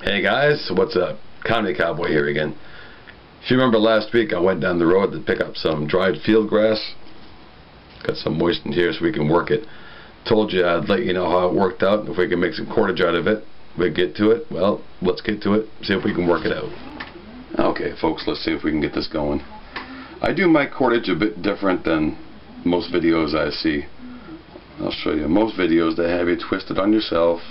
Hey guys, what's up? Comedy Cowboy here again. If you remember last week, I went down the road to pick up some dried field grass. Got some moistened here so we can work it. Told you I'd let you know how it worked out. If we can make some cordage out of it, we'd get to it. Well, let's get to it, see if we can work it out. Okay folks, let's see if we can get this going. I do my cordage a bit different than most videos I see. I'll show you. Most videos they have you twist it on yourself,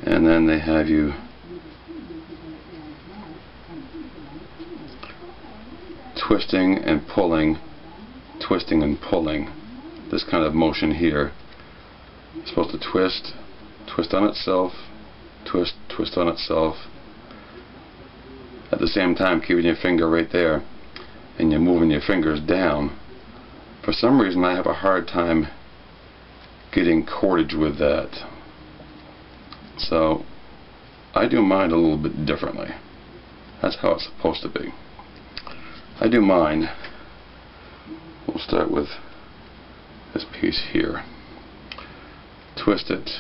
and then they have you twisting and pulling, twisting and pulling. This kind of motion here. It's supposed to twist, twist on itself, twist, twist on itself. At the same time keeping your finger right there, and you're moving your fingers down. For some reason I have a hard time getting cordage with that. So I do mine a little bit differently. That's how it's supposed to be. I do mine. We'll start with this piece here. Twist it,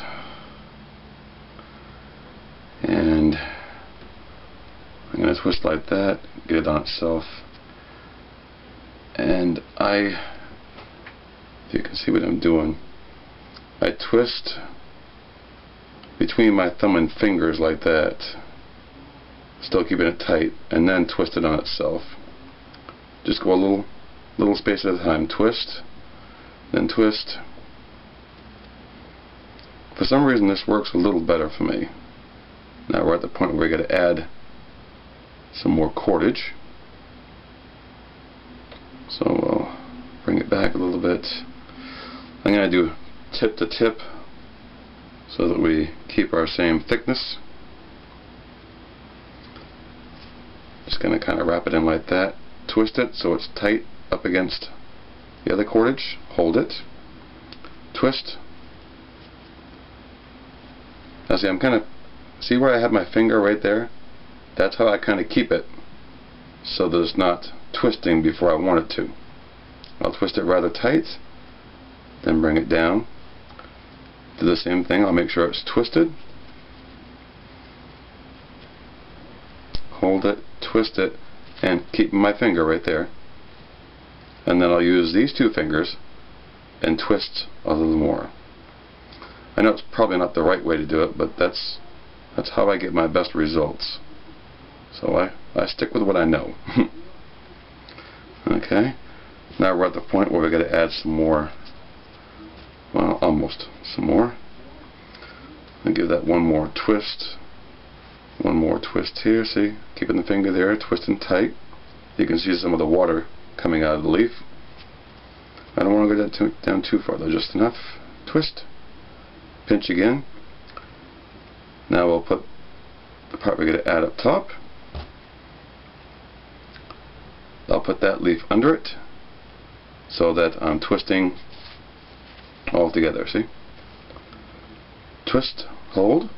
and I'm going to twist like that, get it on itself, and if you can see what I'm doing, I twist between my thumb and fingers like that, still keeping it tight, and then twist it on itself. Just go a little space at a time. Twist, then twist. For some reason this works a little better for me. Now we're at the point where we got to add some more cordage. So we'll bring it back a little bit. I'm going to do tip to tip so that we keep our same thickness. Just going to kind of wrap it in like that. Twist it so it's tight up against the other cordage. Hold it. Twist. Now see, I'm kind of, see where I have my finger right there? That's how I kind of keep it so that it's not twisting before I want it to. I'll twist it rather tight, then bring it down. Do the same thing. I'll make sure it's twisted. Hold it, twist it, and keep my finger right there. And then I'll use these two fingers and twist a little more. I know it's probably not the right way to do it, but that's how I get my best results. So I stick with what I know. Okay, now we're at the point where we're going to add some more, well, almost some more. I'll give that one more twist here, see, keeping the finger there, twisting tight. You can see some of the water coming out of the leaf. I don't want to go down too far though, just enough. Twist, pinch again. Now we'll put the part we're going to add up top. I'll put that leaf under it so that I'm twisting all together, see? Twist, hold,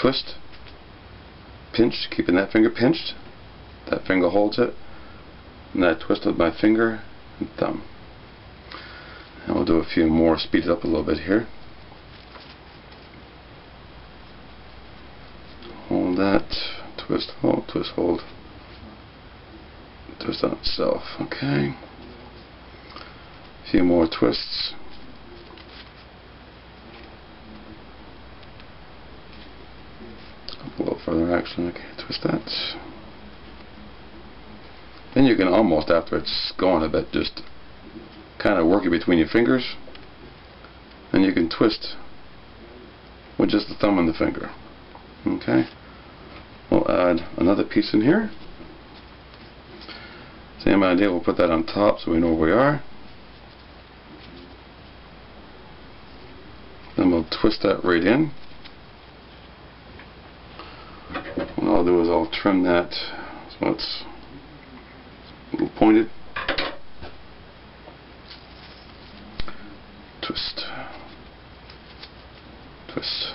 twist, pinch, keeping that finger pinched. That finger holds it, and I twist with my finger and thumb. And we'll do a few more, speed it up a little bit here. Hold that, twist, hold, twist, hold. Twist on itself, okay. A few more twists. A little further actually, okay, twist that. Then you can almost, after it's going a bit, just kind of work it between your fingers. And you can twist with just the thumb and the finger. Okay. We'll add another piece in here. Same idea, we'll put that on top so we know where we are. Then we'll twist that right in. What I'll do is I'll trim that so it's a little pointed. Twist. Twist.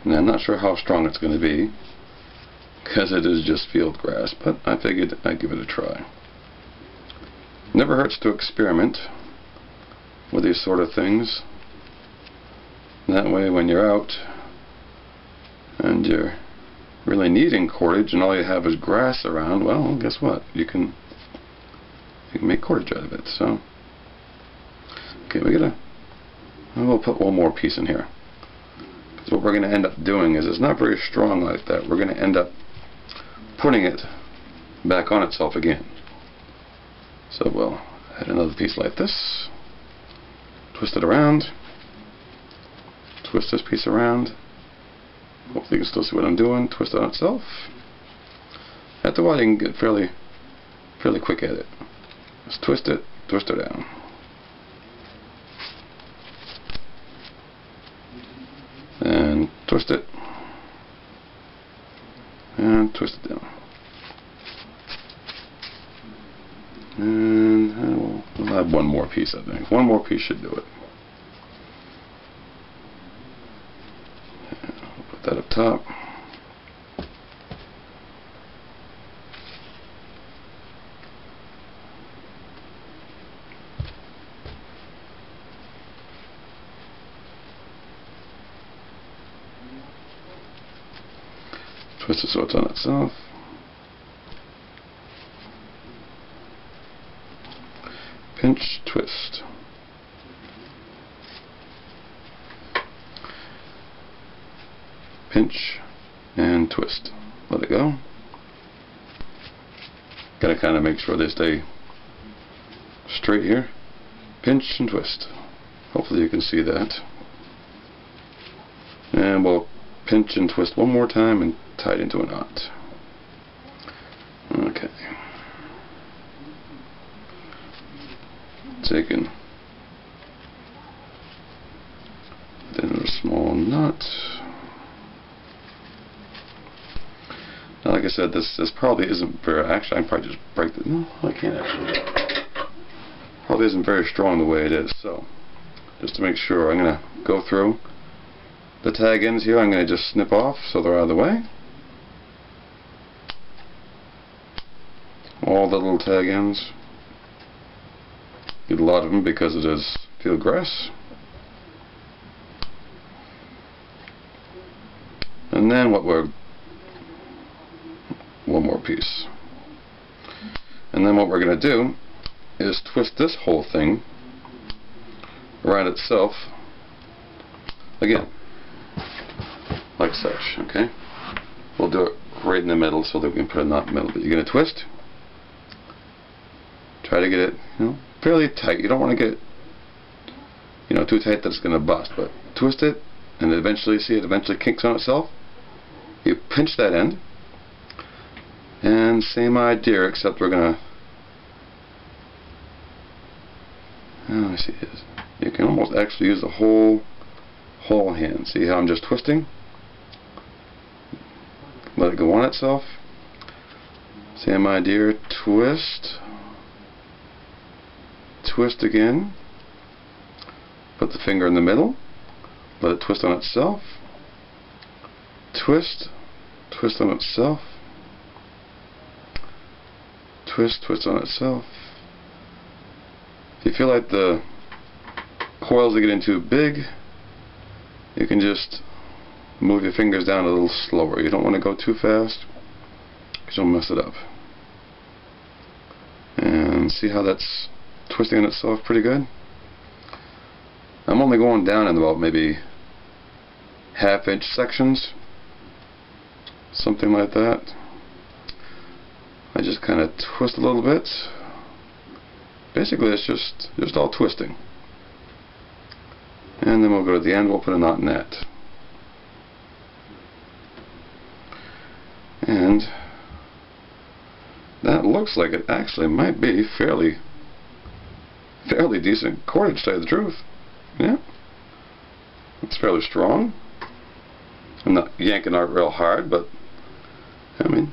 Now I'm not sure how strong it's going to be because it is just field grass, but I figured I'd give it a try. never hurts to experiment with these sort of things. That way when you're out and you're really needing cordage and all you have is grass around, well, guess what? You can make cordage out of it. So, okay, we'll put one more piece in here. Because what we're going to end up doing is it's not very strong like that. We're going to end up putting it back on itself again. So we'll add another piece like this, twist it around, twist this piece around. Hopefully you can still see what I'm doing. Twist it on itself. After a while you can get fairly quick at it. Just twist it down. And twist it. And twist it down. And we'll have one more piece, I think. One more piece should do it. Put that up top. Twist it so it's on itself. Pinch, twist. Pinch and twist. Let it go. Gotta kind of make sure they stay straight here. Pinch and twist. Hopefully you can see that. And we'll pinch and twist one more time and tie it into a knot. Okay. Taken. Then a small knot. Now, like I said, this probably isn't very. Actually, I can probably just break it. No, I can't actually. Probably isn't very strong the way it is. So, just to make sure, I'm gonna go through the tag ends here. I'm gonna just snip off so they're out of the way. All the little tag ends. Get a lot of them because it is field grass. And then one more piece. And then what we're going to do is twist this whole thing around itself again, like such. Okay, we'll do it right in the middle so that we can put a knot in the middle. But you're going to twist. Try to get it, fairly tight. You don't want to get it, too tight that it's going to bust. But twist it, and eventually, see it eventually kinks on itself. You pinch that end, and same idea, except we're going to. Let me see this. You can almost actually use the whole hand. See how I'm just twisting? Let it go on itself. Same idea. Twist. Twist again. Put the finger in the middle. Let it twist on itself. Twist. Twist on itself. Twist. Twist on itself. If you feel like the coils are getting too big, you can just move your fingers down a little slower. You don't want to go too fast because you'll mess it up. And see how that's twisting on itself pretty good? I'm only going down in about maybe half-inch sections, something like that. I just kind of twist a little bit. Basically it's just all twisting. And then we'll go to the end, we'll put a knot in that. And that looks like it actually might be fairly decent cordage, to tell you the truth. Yeah. It's fairly strong. I'm not yanking out real hard, but I mean,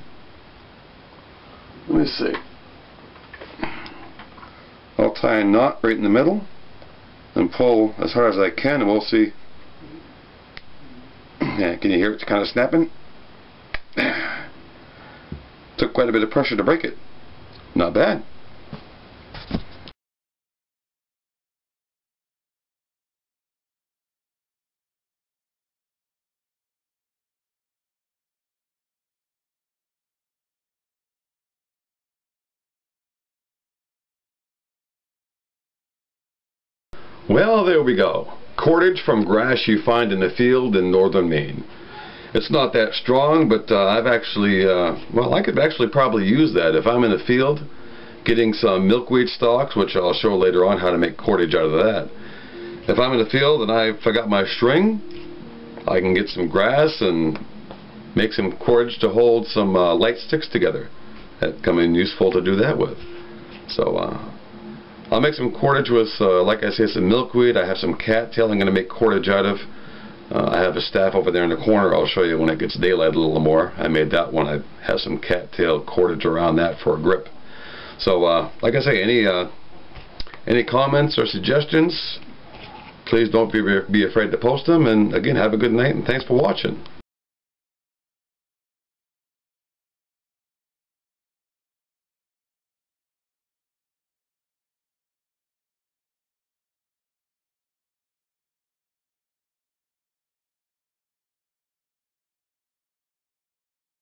let me see. I'll tie a knot right in the middle and pull as hard as I can, and we'll see. Yeah, can you hear it kind of snapping? Took quite a bit of pressure to break it. Not bad. Well, there we go. Cordage from grass you find in the field in northern Maine. It's not that strong, but I've actually, well, I could actually probably use that if I'm in the field getting some milkweed stalks, which I'll show later on how to make cordage out of that. If I'm in the field and I forgot my string, I can get some grass and make some cordage to hold some light sticks together. That come in useful to do that with. So I'll make some cordage with, like I said, some milkweed. I have some cattail I'm going to make cordage out of. I have a staff over there in the corner. I'll show you when it gets daylight a little more. I made that one. I have some cattail cordage around that for a grip. So like I say, any comments or suggestions, please don't be afraid to post them. And again, have a good night and thanks for watching.